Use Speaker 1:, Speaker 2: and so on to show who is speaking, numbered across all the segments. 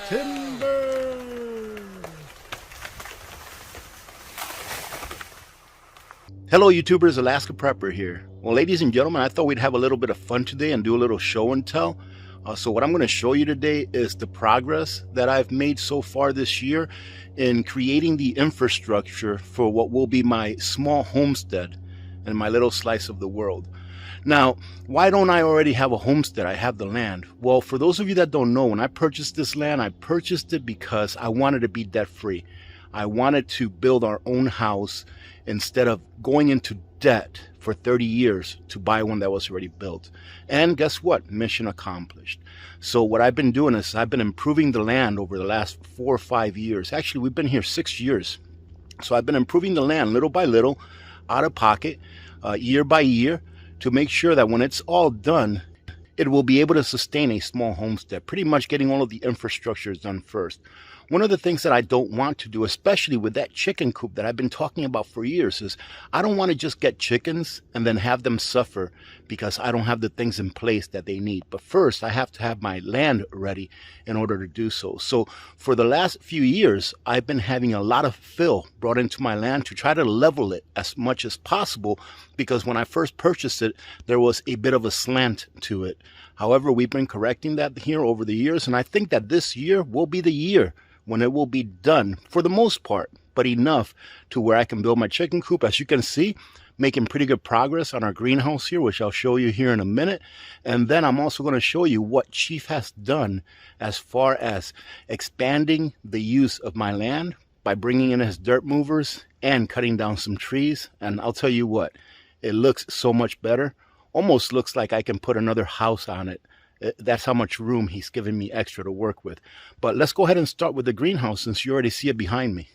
Speaker 1: Timber! Hello YouTubers, Alaska Prepper here. Well, ladies and gentlemen, I thought we'd have a little bit of fun today and do a little show and tell. So what I'm going to show you today is the progress that I've made so far this year in creating the infrastructure for what will be my small homestead and my little slice of the world. Now, why don't I already have a homestead? I have the land. Well, for those of you that don't know, when I purchased this land, I purchased it because I wanted to be debt free. I wanted to build our own house instead of going into debt for 30 years to buy one that was already built. And guess what? Mission accomplished. So what I've been doing is I've been improving the land over the last 4 or 5 years. Actually, we've been here 6 years. So I've been improving the land little by little, out of pocket, year by year, to make sure that when it's all done, it will be able to sustain a small homestead, pretty much getting all of the infrastructure done first. One of the things that I don't want to do, especially with that chicken coop that I've been talking about for years, is I don't want to just get chickens and then have them suffer because I don't have the things in place that they need. But first, I have to have my land ready in order to do so. So for the last few years, I've been having a lot of fill brought into my land to try to level it as much as possible, because when I first purchased it, there was a bit of a slant to it. However, we've been correcting that here over the years, and I think that this year will be the year when it will be done for the most part, but enough to where I can build my chicken coop. As you can see, making pretty good progress on our greenhouse here, which I'll show you here in a minute. And then I'm also going to show you what Chief has done as far as expanding the use of my land by bringing in his dirt movers and cutting down some trees. And I'll tell you what, it looks so much better. Almost looks like I can put another house on it. That's how much room he's given me extra to work with. But let's go ahead and start with the greenhouse, since you already see it behind me.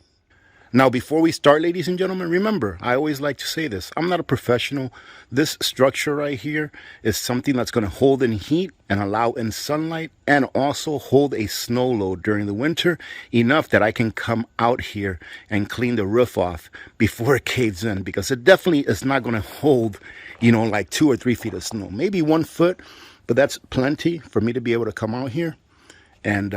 Speaker 1: Now, before we start, ladies and gentlemen, remember, I always like to say this. I'm not a professional. This structure right here is something that's going to hold in heat and allow in sunlight, and also hold a snow load during the winter, enough that I can come out here and clean the roof off before it caves in, because it definitely is not going to hold, like 2 or 3 feet of snow, maybe 1 foot. But that's plenty for me to be able to come out here and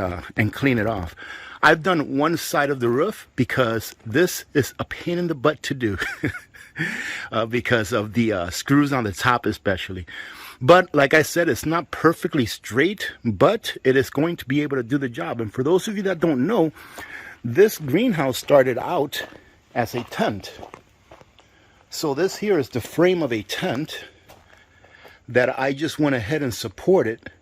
Speaker 1: clean it off. I've done one side of the roof because this is a pain in the butt to do because of the screws on the top especially. But like I said, it's not perfectly straight, but it is going to be able to do the job. And for those of you that don't know, this greenhouse started out as a tent. So this here is the frame of a tent that I just went ahead and supported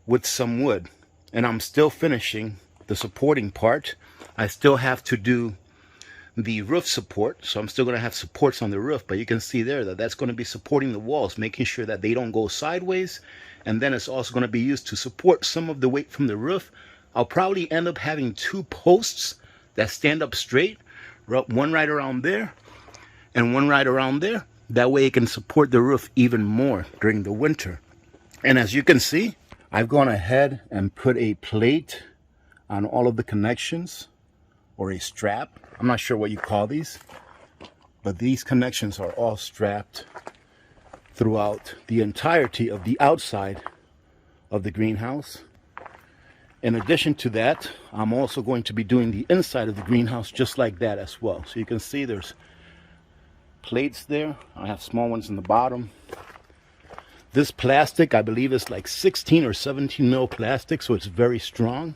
Speaker 1: with some wood. And I'm still finishing the supporting part. I still have to do the roof support, so I'm still going to have supports on the roof, but you can see there that that's going to be supporting the walls, making sure that they don't go sideways. And then it's also going to be used to support some of the weight from the roof. I'll probably end up having 2 posts that stand up straight, one right around there and one right around there. That way it can support the roof even more during the winter. And as you can see, I've gone ahead and put a plate on all of the connections, or a strap. I'm not sure what you call these, but these connections are all strapped throughout the entirety of the outside of the greenhouse. In addition to that, I'm also going to be doing the inside of the greenhouse just like that as well. So you can see there's plates there. I have small ones in the bottom. This plastic, I believe, is like 16 or 17 mil plastic, so it's very strong.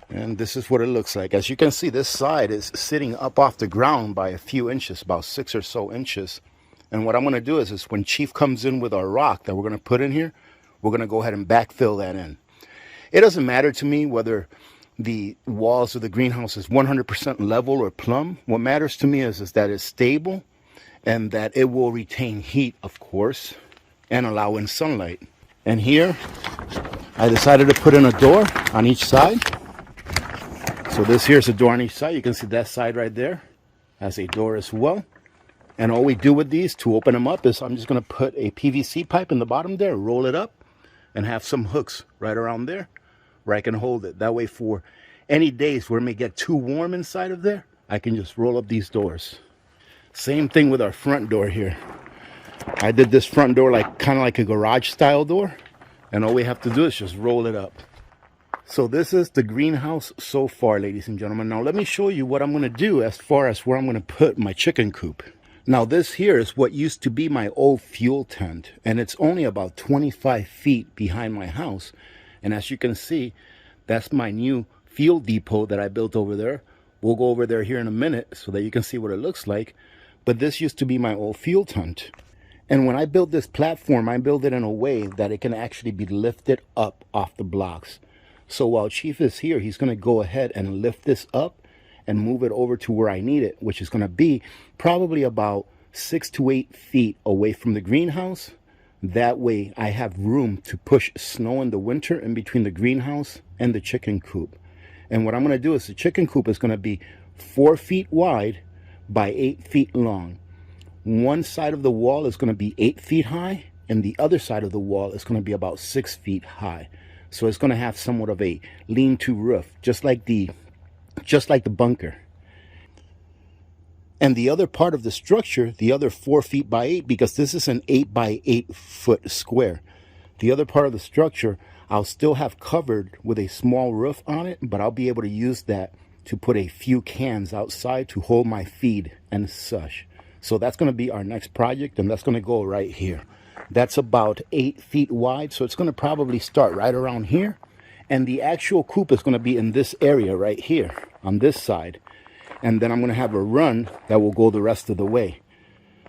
Speaker 1: And this is what it looks like. As you can see, this side is sitting up off the ground by a few inches, about 6 or so inches. And what I'm going to do is when Chief comes in with our rock that we're going to put in here, we're going to go ahead and backfill that in. It doesn't matter to me whether the walls of the greenhouse is 100% level or plumb. What matters to me is that it's stable, and that it will retain heat, of course, and allow in sunlight. And here, I decided to put in a door on each side. So this here's a door on each side. You can see that side right there has a door as well. And all we do with these to open them up is I'm just going to put a PVC pipe in the bottom there, roll it up, and have some hooks right around there where I can hold it. That way, for any days where it may get too warm inside of there, I can just roll up these doors. Same thing with our front door here. I did this front door kind of like a garage style door, and all we have to do is just roll it up. So this is the greenhouse so far, ladies and gentlemen. Now let me show you what I'm going to do as far as where I'm going to put my chicken coop. Now this here is what used to be my old fuel tent, and it's only about 25 feet behind my house. And as you can see, that's my new fuel depot that I built over there. We'll go over there here in a minute so that you can see what it looks like. But this used to be my old fuel tent. And when I built this platform, I built it in a way that it can actually be lifted up off the blocks. So while Chief is here, he's going to go ahead and lift this up and move it over to where I need it, which is going to be probably about 6 to 8 feet away from the greenhouse. That way I have room to push snow in the winter in between the greenhouse and the chicken coop. And what I'm going to do is the chicken coop is going to be 4 feet wide by 8 feet long. One side of the wall is going to be 8 feet high, and the other side of the wall is going to be about 6 feet high. So it's going to have somewhat of a lean-to roof, just like the bunker. And the other part of the structure, the other 4 feet by 8, because this is an 8 by 8 foot square, the other part of the structure I'll still have covered with a small roof on it, but I'll be able to use that to put a few cans outside to hold my feed and such. So that's going to be our next project, and that's going to go right here. That's about 8 feet wide, so it's going to probably start right around here. And the actual coop is going to be in this area right here on this side. And then I'm going to have a run that will go the rest of the way.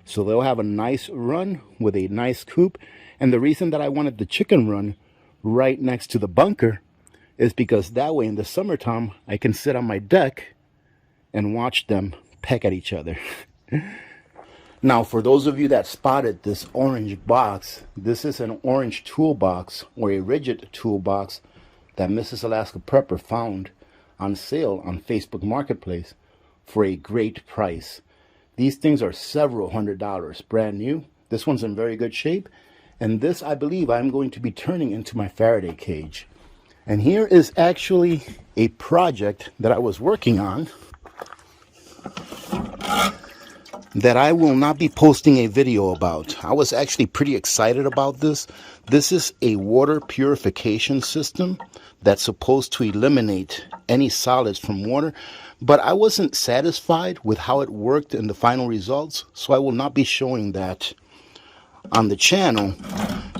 Speaker 1: So they'll have a nice run with a nice coop. And the reason that I wanted the chicken run right next to the bunker is because that way in the summertime I can sit on my deck and watch them peck at each other. Now, for those of you that spotted this orange box, this is an orange toolbox, or a rigid toolbox, that Mrs. Alaska Prepper found on sale on Facebook Marketplace for a great price. These things are several $100s, brand new. This one's in very good shape. And this, I believe, I'm going to be turning into my Faraday cage. And here is actually a project that I was working on that I will not be posting a video about. I was actually pretty excited about this. This is a water purification system that's supposed to eliminate any solids from water, but I wasn't satisfied with how it worked in the final results, so I will not be showing that on the channel,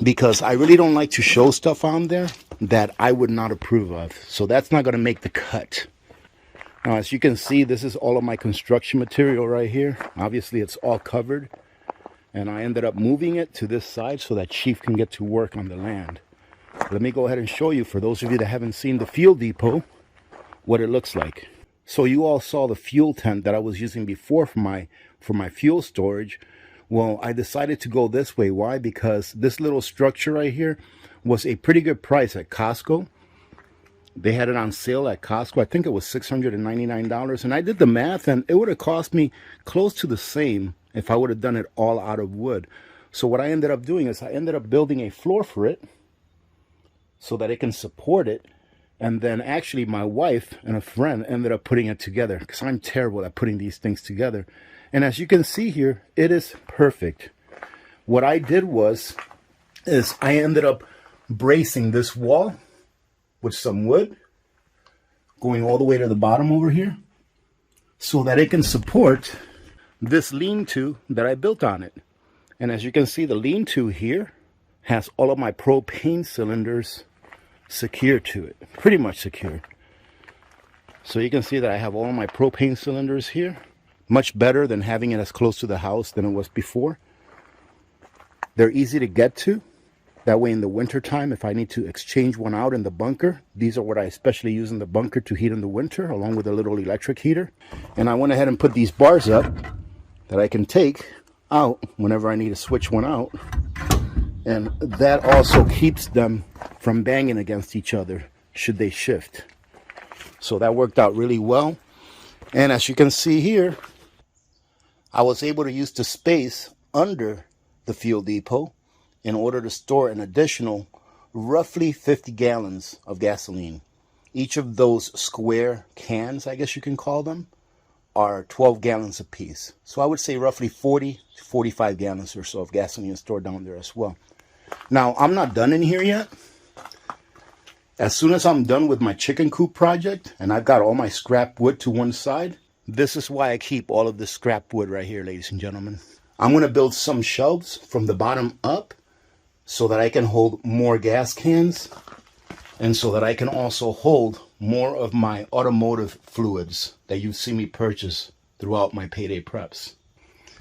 Speaker 1: because I really don't like to show stuff on there that I would not approve of. So that's not going to make the cut. Now, as you can see, this is all of my construction material right here. Obviously, it's all covered. And I ended up moving it to this side so that Chief can get to work on the land. Let me go ahead and show you, for those of you that haven't seen the fuel depot, what it looks like. So you all saw the fuel tent that I was using before for my fuel storage. Well, I decided to go this way. Why? Because this little structure right here was a pretty good price at Costco. They had it on sale at Costco. I think it was $699. And I did the math, and it would have cost me close to the same if I would have done it all out of wood. So what I ended up doing is I ended up building a floor for it so that it can support it. And then actually my wife and a friend ended up putting it together, because I'm terrible at putting these things together. And as you can see here, it is perfect. What I did is I ended up bracing this wall with some wood going all the way to the bottom over here so that it can support this lean-to that I built on it. And as you can see, the lean-to here has all of my propane cylinders secured to it, pretty much secured. So you can see that I have all of my propane cylinders here, much better than having it as close to the house than it was before. They're easy to get to. That way in the winter time, if I need to exchange one out in the bunker, these are what I especially use in the bunker to heat in the winter, along with a little electric heater. And I went ahead and put these bars up that I can take out whenever I need to switch one out. And that also keeps them from banging against each other should they shift. So that worked out really well. And as you can see here, I was able to use the space under the fuel depot in order to store an additional roughly 50 gallons of gasoline. Each of those square cans, I guess you can call them, are 12 gallons apiece. So I would say roughly 40 to 45 gallons or so of gasoline stored down there as well. Now, I'm not done in here yet. As soon as I'm done with my chicken coop project and I've got all my scrap wood to one side, this is why I keep all of this scrap wood right here, ladies and gentlemen. I'm going to build some shelves from the bottom up so that I can hold more gas cans and so that I can also hold more of my automotive fluids that you see me purchase throughout my payday preps.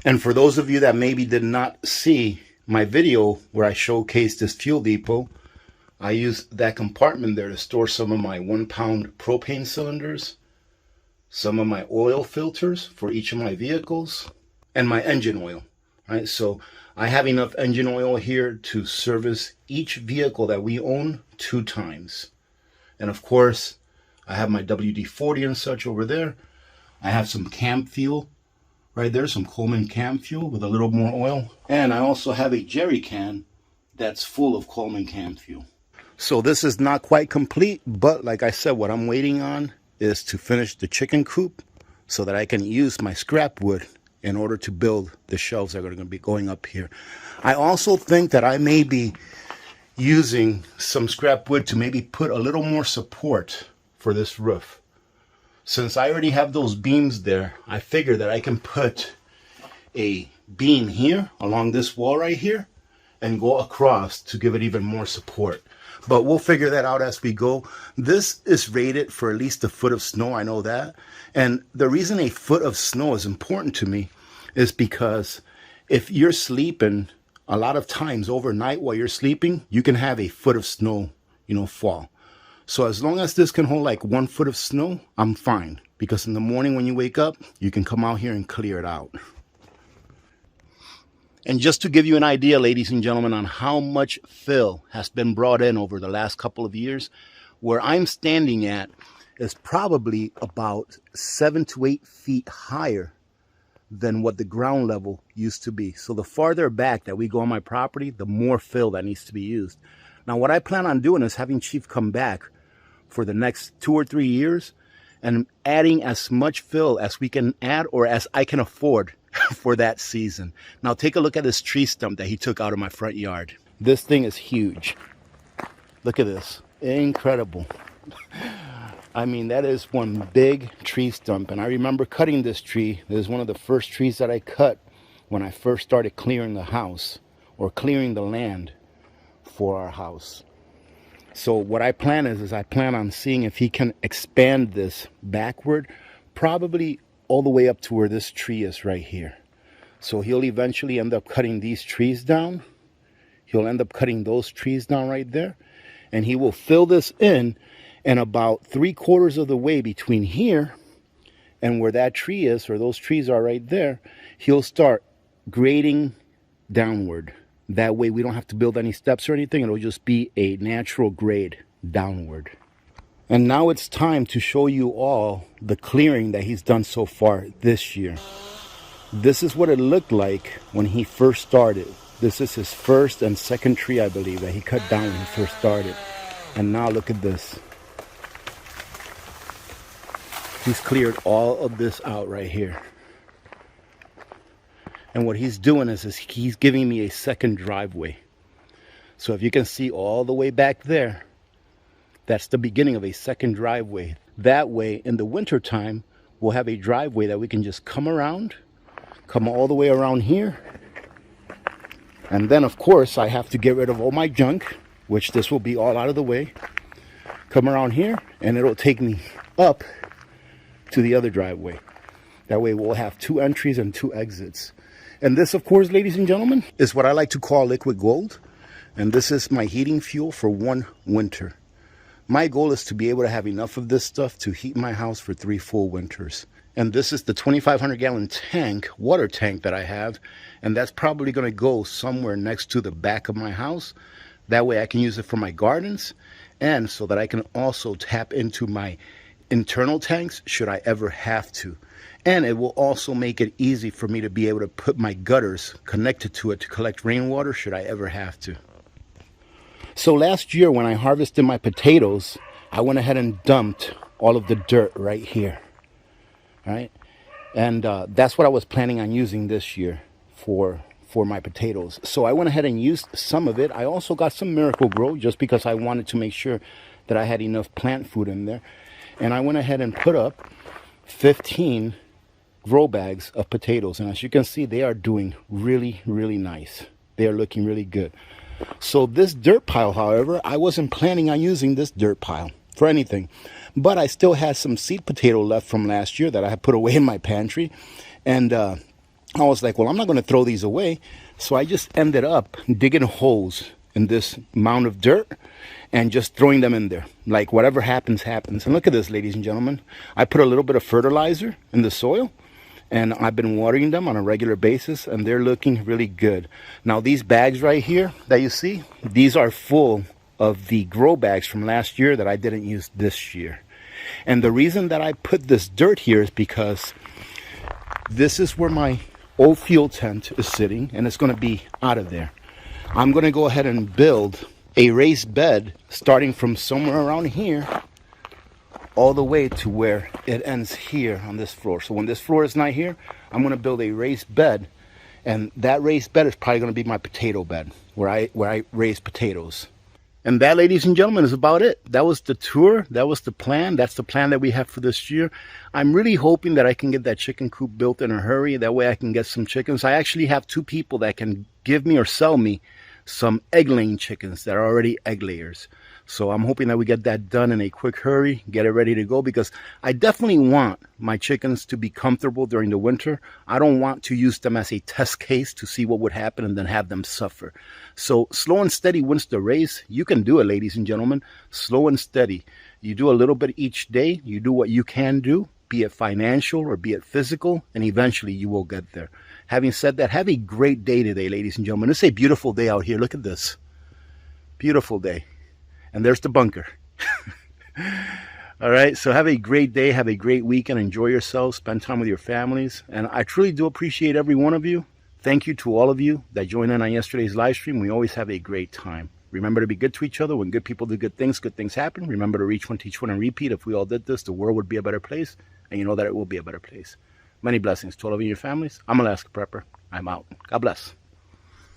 Speaker 1: And for those of you that maybe did not see my video where I showcased this fuel depot, I used that compartment there to store some of my 1-pound propane cylinders, some of my oil filters for each of my vehicles, and my engine oil. Right? So I have enough engine oil here to service each vehicle that we own 2 times. And of course, I have my WD-40 and such over there. I have some camp fuel right there, some Coleman camp fuel with a little more oil. And I also have a jerry can that's full of Coleman camp fuel. So this is not quite complete, but like I said, what I'm waiting on is to finish the chicken coop so that I can use my scrap wood in order to build the shelves that are going to be going up here. I also think that I may be using some scrap wood to maybe put a little more support for this roof. Since I already have those beams there, I figure that I can put a beam here along this wall right here and go across to give it even more support. But we'll figure that out as we go. This is rated for at least a foot of snow, I know that. And the reason a foot of snow is important to me is because if you're sleeping, a lot of times overnight while you're sleeping, you can have a foot of snow, fall. So as long as this can hold like 1 foot of snow, I'm fine. Because in the morning when you wake up, you can come out here and clear it out. And just to give you an idea, ladies and gentlemen, on how much fill has been brought in over the last couple of years, where I'm standing at is probably about 7 to 8 feet higher than what the ground level used to be. So the farther back that we go on my property, the more fill that needs to be used. Now, what I plan on doing is having Chief come back for the next 2 or 3 years and adding as much fill as we can add or as I can afford for that season. Now take a look at this tree stump that he took out of my front yard. This thing is huge. Look at this. Incredible. I mean, that is one big tree stump. And I remember cutting this tree. This is one of the first trees that I cut when I first started clearing the house or clearing the land for our house. So what I plan is I plan on seeing if he can expand this backward, probably all the way up to where this tree is right here. So he'll eventually end up cutting these trees down. He'll end up cutting those trees down right there. And he will fill this in, and about 3/4 of the way between here and where that tree is, or those trees are right there, he'll start grading downward. That way we don't have to build any steps or anything. It'll just be a natural grade downward. And now it's time to show you all the clearing that he's done so far this year. This is what it looked like when he first started. This is his first and second tree, I believe, that he cut down when he first started. And now look at this. He's cleared all of this out right here. And what he's doing is he's giving me a second driveway. So if you can see all the way back there, that's the beginning of a second driveway. That way, in the winter time, we'll have a driveway that we can just come around, come all the way around here. And then, of course, I have to get rid of all my junk, which this will be all out of the way. Come around here, and it'll take me up to the other driveway. That way, we'll have 2 entries and 2 exits. And this, of course, ladies and gentlemen, is what I like to call liquid gold. And this is my heating fuel for 1 winter. My goal is to be able to have enough of this stuff to heat my house for 3 full winters. And this is the 2,500 gallon tank, water tank that I have. And that's probably going to go somewhere next to the back of my house. That way I can use it for my gardens. And so that I can also tap into my internal tanks should I ever have to. And it will also make it easy for me to be able to put my gutters connected to it to collect rainwater should I ever have to. So last year when I harvested my potatoes, I went ahead and dumped all of the dirt right here. Right? And that's what I was planning on using this year for my potatoes. So I went ahead and used some of it. I also got some Miracle Grow just because I wanted to make sure that I had enough plant food in there. And I went ahead and put up 15 grow bags of potatoes. And as you can see, they are doing really, really nice. They are looking really good. So this dirt pile, however, I wasn't planning on using this dirt pile for anything. But I still had some seed potato left from last year that I had put away in my pantry. And I was like, well, I'm not going to throw these away. So I just ended up digging holes in this mound of dirt and just throwing them in there. Like whatever happens, happens. And look at this, ladies and gentlemen. I put a little bit of fertilizer in the soil, and I've been watering them on a regular basis, and they're looking really good. Now these bags right here that you see, these are full of the grow bags from last year that I didn't use this year. And the reason that I put this dirt here is because this is where my old fuel tent is sitting, and it's going to be out of there. I'm going to go ahead and build a raised bed starting from somewhere around here all the way to where it ends here on this floor. So when this floor is not here, I'm going to build a raised bed, and that raised bed is probably going to be my potato bed where I raise potatoes. And that, ladies and gentlemen, is about it. That was the tour. That was the plan. That's the plan that we have for this year. I'm really hoping that I can get that chicken coop built in a hurry. That way I can get some chickens. I actually have 2 people that can give me or sell me some egg-laying chickens that are already egg layers. So I'm hoping that we get that done in a quick hurry, get it ready to go, because I definitely want my chickens to be comfortable during the winter. I don't want to use them as a test case to see what would happen and then have them suffer. So slow and steady wins the race. You can do it, ladies and gentlemen. Slow and steady. You do a little bit each day. You do what you can do, be it financial or be it physical, and eventually you will get there. Having said that, have a great day today, ladies and gentlemen. It's a beautiful day out here. Look at this. Beautiful day. And there's the bunker. All right, so have a great day. Have a great weekend. Enjoy yourselves. Spend time with your families. And I truly do appreciate every one of you. Thank you to all of you that joined in on yesterday's live stream. We always have a great time. Remember to be good to each other. When good people do good things happen. Remember to reach one, teach one, and repeat. If we all did this, the world would be a better place. And you know that it will be a better place. Many blessings to all of you and your families. I'm Alaska Prepper. I'm out. God bless.